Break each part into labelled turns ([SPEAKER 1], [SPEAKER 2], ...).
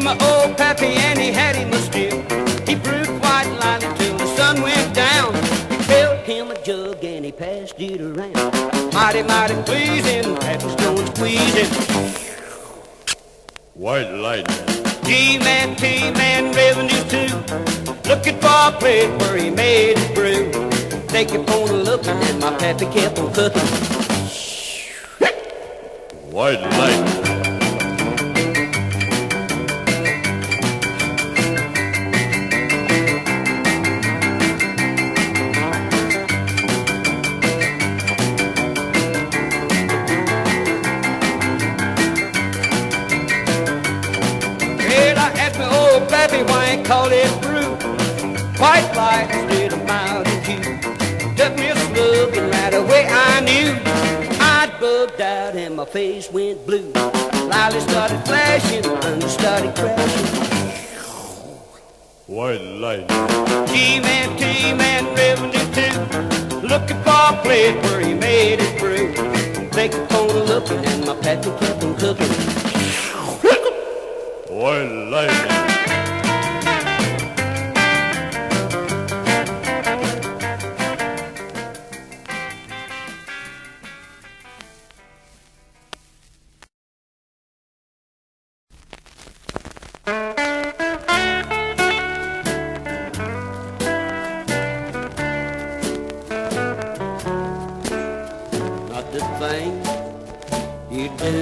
[SPEAKER 1] my old pappy and he had him a still. He brewed white lightly till the sun went down. He filled him a jug and he passed it around. Mighty, mighty pleasing, Pappy Stone squeezing.
[SPEAKER 2] White lightning.
[SPEAKER 1] G-man, T-man, revenue too. Looking for a place where he made his brew. They kept on looking and my pappy kept on cooking.
[SPEAKER 2] White lightning.
[SPEAKER 1] Pappy wine, call it brew. White light instead of Mountain Dew. Took me a slug and right away I knew I'd bugged out and my face went blue. Lily started flashing, thunder started crashing.
[SPEAKER 2] White lightning.
[SPEAKER 1] G-man, T-man, revenue too. Looking for a place where he made his brew. They kept on looking and my pappy kept on cooking.
[SPEAKER 2] White lightning.
[SPEAKER 1] Not the thing you do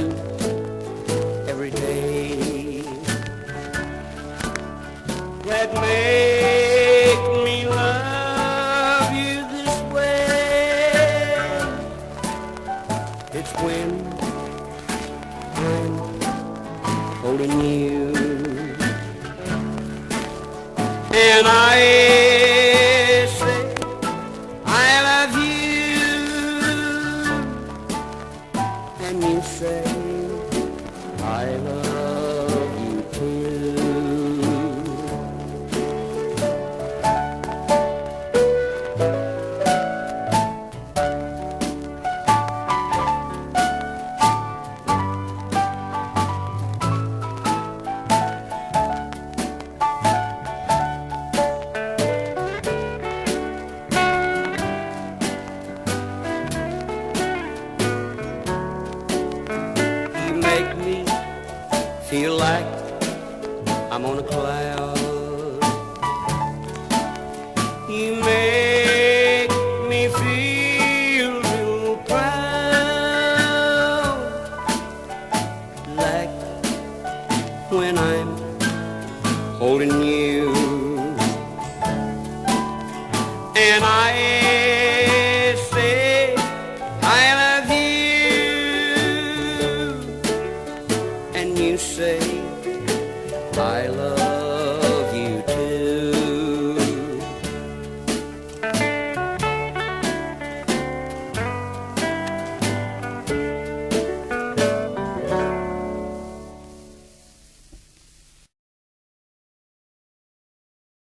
[SPEAKER 1] every day that make me love you this way. It's when I'm holding you and I say I love you, and you say I love you too. You make me feel like I'm on a cloud. You make me feel real proud, like when I'm holding you and I say I love you, and you say I love